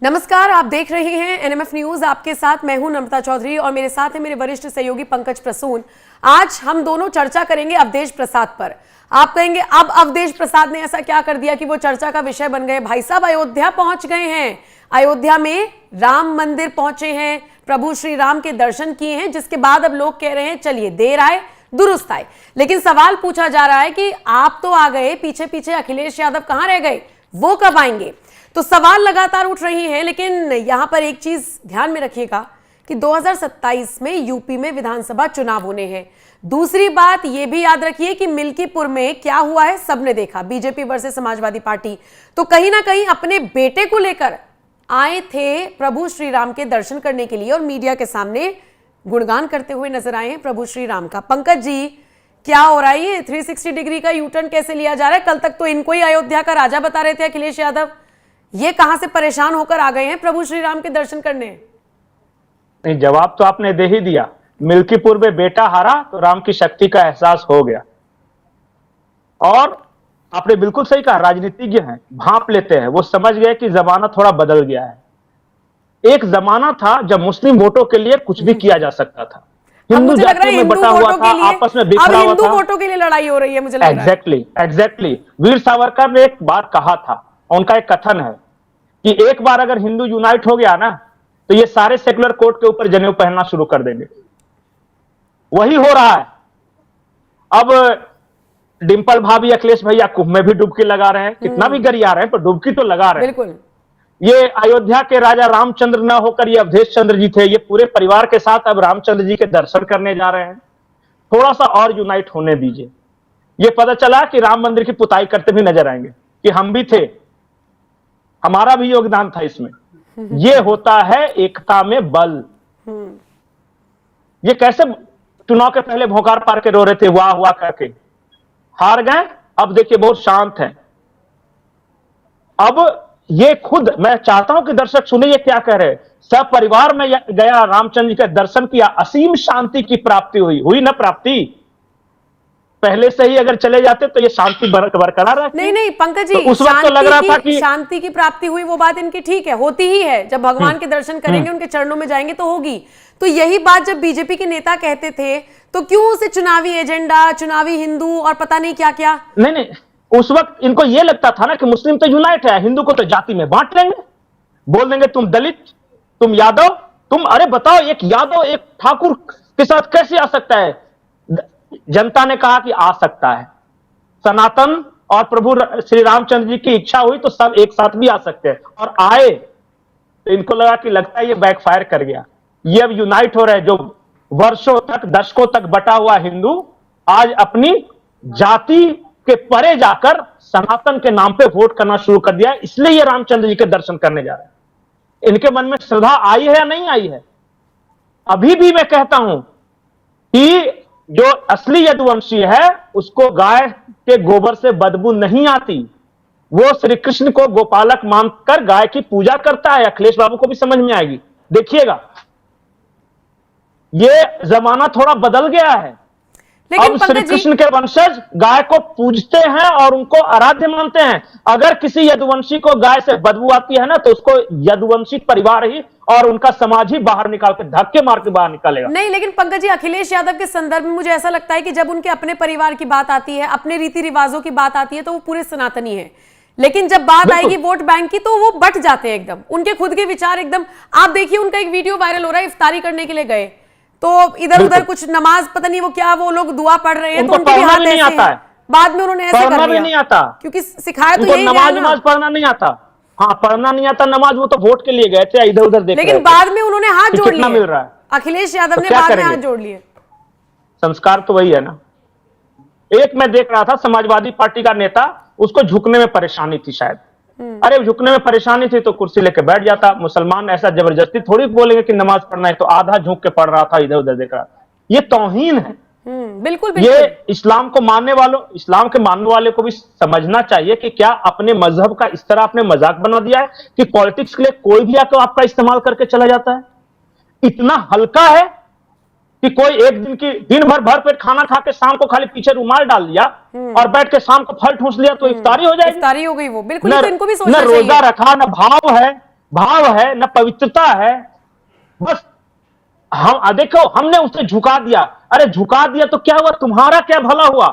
नमस्कार, आप देख रहे हैं एनएमएफ न्यूज। आपके साथ मैं हूं नम्रता चौधरी और मेरे साथ है मेरे वरिष्ठ सहयोगी पंकज प्रसून। आज हम दोनों चर्चा करेंगे अवधेश प्रसाद पर। आप कहेंगे अब अवधेश प्रसाद ने ऐसा क्या कर दिया कि वो चर्चा का विषय बन गए। भाई साहब अयोध्या पहुंच गए हैं, अयोध्या में राम मंदिर पहुंचे हैं, प्रभु श्री राम के दर्शन किए हैं, जिसके बाद अब लोग कह रहे हैं चलिए देर आए दुरुस्त आए। लेकिन सवाल पूछा जा रहा है कि आप तो आ गए, पीछे पीछे अखिलेश यादव कहां रह गए, वो कब आएंगे? तो सवाल लगातार उठ रही हैं। लेकिन यहां पर एक चीज ध्यान में रखिएगा कि 2027 में यूपी में विधानसभा चुनाव होने हैं। दूसरी बात यह भी याद रखिए कि मिल्कीपुर में क्या हुआ है सबने देखा, बीजेपी वर्सेस समाजवादी पार्टी। तो कहीं ना कहीं अपने बेटे को लेकर आए थे प्रभु श्री राम के दर्शन करने के लिए और मीडिया के सामने गुणगान करते हुए नजर आए हैं प्रभु श्री राम का। पंकज जी, क्या हो रहा है? ये 360 डिग्री का यूटर्न कैसे लिया जा रहा है? कल तक तो इनको ही अयोध्या का राजा बता रहे थे अखिलेश यादव, ये कहां से परेशान होकर आ गए हैं प्रभु श्री राम के दर्शन करने? नहीं, जवाब तो आपने दे ही दिया। मिल्कीपुर में बेटा हारा तो राम की शक्ति का एहसास हो गया। और आपने बिल्कुल सही कहा, राजनीतिज्ञ हैं, भांप लेते हैं। वो समझ गए कि जमाना थोड़ा बदल गया है। एक जमाना था जब मुस्लिम वोटों के लिए कुछ भी किया जा सकता था, हिंदू जातियों में बटा हुआ था, आपस में बिखरा हुआ था। हिंदू वोटों के लिए लड़ाई हो रही है मुझे लग रहा है। एग्जैक्टली। वीर सावरकर ने एक बार कहा था, उनका एक कथन है कि एक बार अगर हिंदू यूनाइट हो गया ना तो ये सारे सेकुलर कोड के ऊपर जनेऊ पहनना शुरू कर देंगे। वही हो रहा है। अब डिंपल भाभी, अखिलेश भैया कुंभ में भी डुबकी लगा रहे हैं, कितना भी गरिया रहे हैं पर डुबकी तो लगा रहे हैं। बिल्कुल। ये अयोध्या के राजा रामचंद्र न होकर ये अवधेश चंद्र जी थे, ये पूरे परिवार के साथ अब रामचंद्र जी के दर्शन करने जा रहे हैं। थोड़ा सा और यूनाइट होने दीजिए। ये पता चला कि राम मंदिर की पुताई करते भी नजर आएंगे कि हम भी थे, हमारा भी योगदान था इसमें। ये होता है एकता में बल। ये कैसे चुनाव के पहले भोंकार पार के रो रहे थे वाह वाह करके, हार गए, अब देखिए बहुत शांत हैं। अब ये खुद, मैं चाहता हूं कि दर्शक सुने ये क्या कह रहे हैं। सब परिवार में गया, रामचंद्र जी का दर्शन किया, असीम शांति की प्राप्ति हुई ना प्राप्ति। पहले से ही अगर चले जाते तो ये शांति बरकरार रहती। नहीं पंकज जी, तो उस वक्त तो लग रहा था कि शांति की प्राप्ति हुई, वो बात इनकी ठीक है, होती ही है। जब भगवान के दर्शन करेंगे, उनके चरणों में जाएंगे तो होगी। तो यही बात जब बीजेपी के नेता कहते थे तो क्यों उसे चुनावी एजेंडा, चुनावी हिंदू और पता नहीं क्या क्या। नहीं, उस वक्त इनको यह लगता था ना कि मुस्लिम तो यूनाइट है, हिंदू को तो जाति में बांट लेंगे, बोल देंगे तुम दलित, तुम यादव, तुम, अरे बताओ एक यादव एक ठाकुर के साथ कैसे आ सकता है? जनता ने कहा कि आ सकता है। सनातन और प्रभु श्री रामचंद्र जी की इच्छा हुई तो सब एक साथ भी आ सकते हैं, और आए तो इनको लगा कि लगता है ये बैकफायर कर गया। ये अब यूनाइट हो रहे हैं। जो वर्षों तक, दशकों तक बटा हुआ हिंदू आज अपनी जाति के परे जाकर सनातन के नाम पे वोट करना शुरू कर दिया है। इसलिए ये रामचंद्र जी के दर्शन करने जा रहे हैं। इनके मन में श्रद्धा आई है या नहीं आई है? अभी भी मैं कहता हूं कि जो असली यदुवंशी है उसको गाय के गोबर से बदबू नहीं आती। वो श्री कृष्ण को गोपालक मानकर गाय की पूजा करता है। अखिलेश बाबू को भी समझ में आएगी, देखिएगा। ये जमाना थोड़ा बदल गया है। अब श्री कृष्ण के वंशज गाय को पूजते हैं और उनको आराध्य मानते हैं। अगर किसी यदुवंशी को गाय से बदबू आती है ना तो उसको यदुवंशी परिवार ही और उनका समाज ही बाहर निकाल के, धक्के मार के बाहर निकालेगा। नहीं, लेकिन पंकज जी, अखिलेश यादव के संदर्भ में मुझे ऐसा लगता है कि जब उनके अपने परिवार की बात आती है, अपने रीति रिवाजों की बात आती है तो वो पूरे सनातनी है। लेकिन जब बात आएगी वोट बैंक की तो वो बट जाते हैं एकदम, उनके खुद के विचार एकदम। आप देखिए, उनका एक वीडियो वायरल हो रहा है, इफ्तारी करने के लिए गए तो इधर उधर कुछ नमाज, पता नहीं वो क्या, वो लोग दुआ पढ़ रहे हैं तो उनके भी हाथ ऐसे हैं। बाद में उन्होंने ऐसे कर लिया, नहीं आता, क्योंकि सिखाया तो यही नमाज पढ़ना नहीं आता। हाँ, पढ़ना नहीं आता नमाज, वो तो वोट के लिए गए थे, इधर उधर देख। लेकिन बाद में उन्होंने हाथ जोड़ लिए, मिल रहा है। अखिलेश यादव ने बाद में हाथ जोड़ लिए। संस्कार तो वही है ना। एक मैं देख रहा था समाजवादी पार्टी का नेता, उसको झुकने में परेशानी थी शायद। अरे झुकने में परेशानी थी तो कुर्सी लेके बैठ जाता। मुसलमान ऐसा जबरदस्ती थोड़ी बोलेंगे कि नमाज पढ़ना है, तो आधा झुक के पढ़ रहा था, इधर उधर देख रहा था। ये तौहीन है। बिल्कुल। ये इस्लाम को मानने वालों, इस्लाम के मानने वाले को भी समझना चाहिए कि क्या अपने मजहब का इस तरह आपने मजाक बना दिया है कि पॉलिटिक्स के लिए कोई भी आकर आपका इस्तेमाल करके चला जाता है। इतना हल्का है कि कोई एक दिन की, दिन भर भर पेट खाना खा के शाम को खाली पीछे रुमाल डाल लिया और बैठ के शाम को फल ठूंस लिया तो इफ्तारी हो जाएगी। इफ्तारी हो गई वो, बिल्कुल। तो इनको भी सोचना चाहिए। न रोजा रखा, न भाव है, भाव है, न पवित्रता है। बस हम देखो, हमने उसे झुका दिया। अरे झुका दिया तो क्या हुआ, तुम्हारा क्या भला हुआ?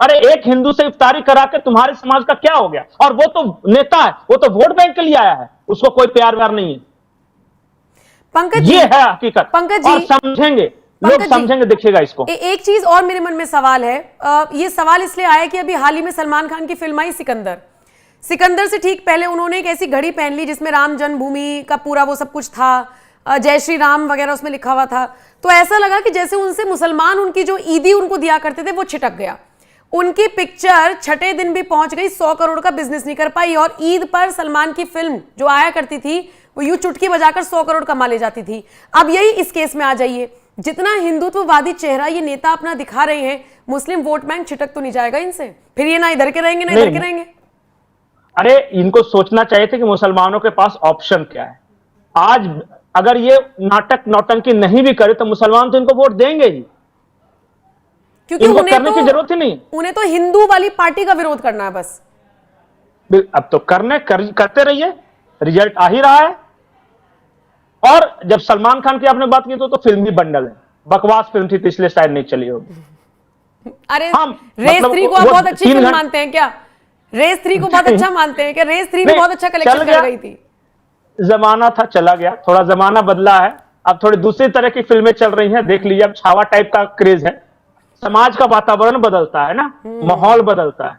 अरे एक हिंदू से इफ्तारी करा के तुम्हारे समाज का क्या हो गया? और वो तो नेता है, वो तो वोट बैंक के लिए आया है, उसको कोई प्यार व्यार नहीं है। पंकज जी, ये है हकीकत। पंकज जी, और समझेंगे लोग, पंकज जी, समझेंगे, देखिएगा इसको। एक चीज और मेरे मन में सवाल है। ये सवाल इसलिए आया कि अभी हाल ही में सलमान खान की फिल्म आई सिकंदर। सिकंदर से ठीक पहले उन्होंने एक ऐसी घड़ी पहन ली जिसमें राम जन्मभूमि का पूरा वो सब कुछ था, जय श्री राम वगैरह उसमें लिखा हुआ था। तो ऐसा लगा कि जैसे उनसे मुसलमान उनकी जो ईदी उनको दिया करते थे वो छिटक गया। उनकी पिक्चर छठे दिन भी पहुंच गई, 100 करोड़ का बिजनेस नहीं कर पाई, और ईद पर सलमान की फिल्म जो आया करती थी वो यूं चुटकी बजाकर 100 करोड़ कमा ले जाती थी। अब यही इस केस में आ जाइए, जितना हिंदुत्ववादी चेहरा ये नेता अपना दिखा रहे हैं, मुस्लिम वोट बैंक छिटक तो नहीं जाएगा इनसे? फिर ये ना इधर के रहेंगे ना इधर के रहेंगे। अरे इनको सोचना चाहिए था कि मुसलमानों के पास ऑप्शन क्या है। आज अगर ये नाटक नौटंकी नहीं भी करे तो मुसलमान तो इनको वोट देंगे ही, क्योंकि इनको उन्हें करने की जरूरत ही नहीं। उन्हें तो हिंदू वाली पार्टी का विरोध करना है बस। अब तो करते रहिए, रिजल्ट आ ही रहा है। और जब सलमान खान की आपने बात की तो फिल्म भी बंडल है, बकवास फिल्म थी, इसलिए शायद नहीं चली होगी। अरे हम रेस मतलब 3 को आप बहुत अच्छी फिल्म मानते हैं क्या? रेस 3 को बहुत अच्छा मानते हैं क्या? रेस 3 भी बहुत अच्छा कलेक्शन कर गई थी। जमाना था, चला गया, थोड़ा जमाना बदला है, अब थोड़ी दूसरी तरह की फिल्में चल रही हैं। देख लीजिए, अब छावा टाइप का क्रेज है। समाज का वातावरण बदलता है ना, माहौल बदलता है,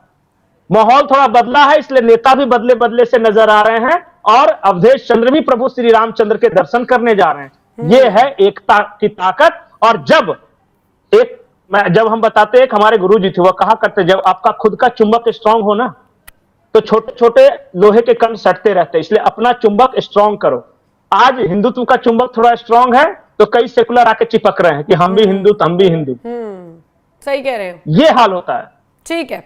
माहौल थोड़ा बदला है, इसलिए नेता भी बदले बदले से नजर आ रहे हैं। और अवधेश चंद्र भी प्रभु श्री रामचंद्र के दर्शन करने जा रहे हैं। ये है एकता की ताकत। और जब हम बताते हैं, हमारे गुरु जी थे, वो कहा करते, जब आपका खुद का चुंबक स्ट्रांग हो ना, तो छोटे छोटे लोहे के कण सटते रहते हैं, इसलिए अपना चुंबक स्ट्रांग करो। आज हिंदुत्व का चुंबक थोड़ा स्ट्रांग है तो कई सेकुलर आके चिपक रहे हैं कि हम भी हिंदू, हम भी हिंदू। सही कह रहे हो, ये हाल होता है। ठीक है।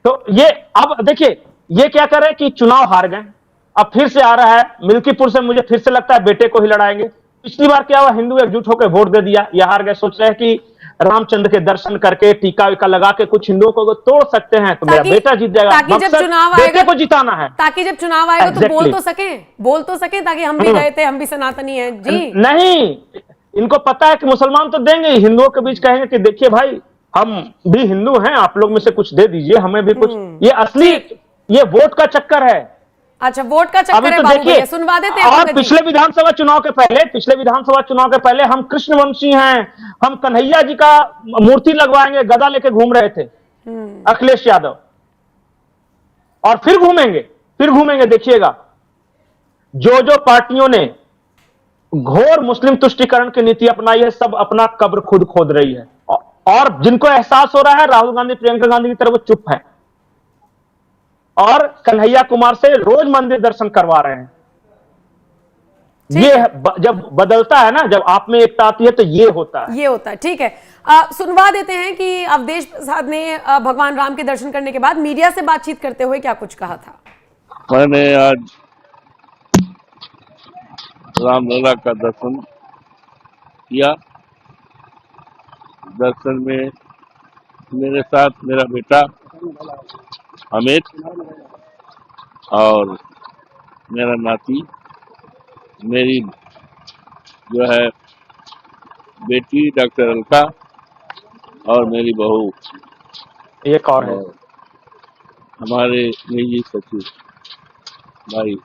तो ये अब देखिए, ये क्या कर रहे हैं कि चुनाव हार गए, अब फिर से आ रहा है मिल्कीपुर से, मुझे फिर से लगता है बेटे को ही लड़ाएंगे। पिछली बार क्या हुआ, हिंदू एकजुट होकर वोट दे दिया, ये हार गए। सोच रहे हैं कि रामचंद्र के दर्शन करके टीका वीका लगा के कुछ हिंदुओं को तोड़ सकते हैं तो मेरा बेटा जीत जाएगा। ताकि जब चुनाव आएगा, बेटे को जिताना है, ताकि जब चुनाव आएगा तो बोल तो सके ताकि हम भी गए थे, हम भी सनातनी हैं जी। नहीं, इनको पता है कि मुसलमान तो देंगे, हिंदुओं के बीच कहेंगे कि देखिए भाई, हम भी हिंदू हैं, आप लोग में से कुछ दे दीजिए, हमें भी कुछ। ये असली, ये वोट का चक्कर है। अच्छा, वोट का चक्कर है। तो बाबू भैया सुनवा देते हैं। और पिछले विधानसभा चुनाव के पहले हम कृष्णवंशी हैं, हम कन्हैया जी का मूर्ति लगवाएंगे, गदा लेके घूम रहे थे अखिलेश यादव। और फिर घूमेंगे, देखिएगा। जो पार्टियों ने घोर मुस्लिम तुष्टीकरण की नीति अपनाई है, सब अपना कब्र खुद खोद रही है। और जिनको एहसास हो रहा है, राहुल गांधी, प्रियंका गांधी की तरह, वो चुप है और कन्हैया कुमार से रोज मंदिर दर्शन करवा रहे हैं। ये जब बदलता है ना, जब आप में एकता आती है तो ये होता है। ठीक है। सुनवा देते हैं कि अवधेश प्रसाद ने भगवान राम के दर्शन करने के बाद मीडिया से बातचीत करते हुए क्या कुछ कहा था। मैंने आज रामलला का दर्शन किया। दर्शन में मेरे साथ मेरा बेटा अमित और मेरा नाती, मेरी जो है बेटी डॉक्टर अलका और मेरी बहू, एक और है हमारे निजी सचिव भाई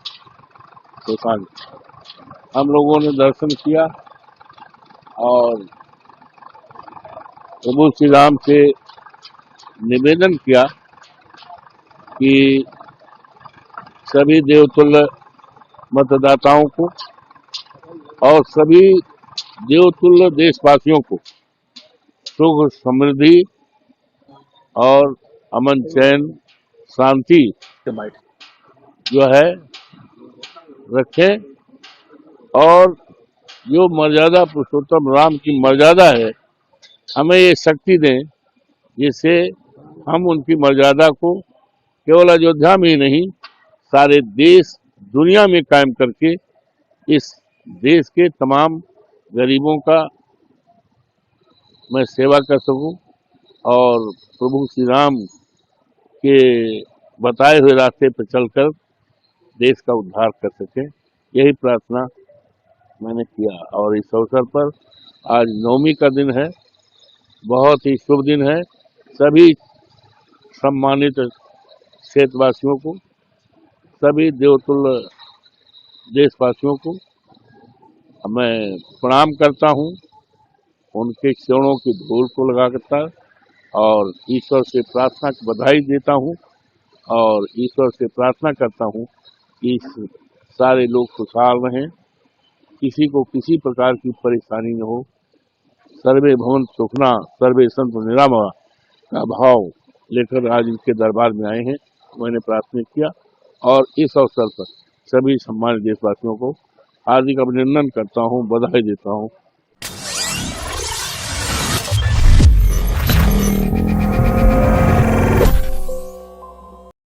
सुशांत। हम लोगों ने दर्शन किया और प्रभु श्री राम से निवेदन किया कि सभी देवतुल्य मतदाताओं को और सभी देवतुल्य देशवासियों को सुख, समृद्धि और अमन, चैन, शांति जो है रखें। और जो मर्यादा पुरुषोत्तम राम की मर्यादा है, हमें ये शक्ति दें जिससे हम उनकी मर्यादा को केवल अयोध्या में ही नहीं, सारे देश दुनिया में कायम करके इस देश के तमाम गरीबों का मैं सेवा कर सकूं और प्रभु श्री राम के बताए हुए रास्ते पर चलकर देश का उद्धार कर सके, यही प्रार्थना मैंने किया। और इस अवसर पर आज नवमी का दिन है, बहुत ही शुभ दिन है। सभी सम्मानित क्षेत्रवासियों को, सभी देवतुल्य देशवासियों को मैं प्रणाम करता हूँ, उनके चरणों की धूल को लगाकर, और ईश्वर से प्रार्थना की बधाई देता हूँ और ईश्वर से प्रार्थना करता हूँ कि सारे लोग खुशहाल रहें, किसी को किसी प्रकार की परेशानी न हो। सर्वे भवन सुखना सर्वे संतु निरामया का भाव लेकर आज इनके दरबार में आए हैं। मैंने प्रार्थना किया और इस अवसर पर सभी सम्मानित देशवासियों को हार्दिक अभिनंदन करता हूँ, बधाई देता हूँ।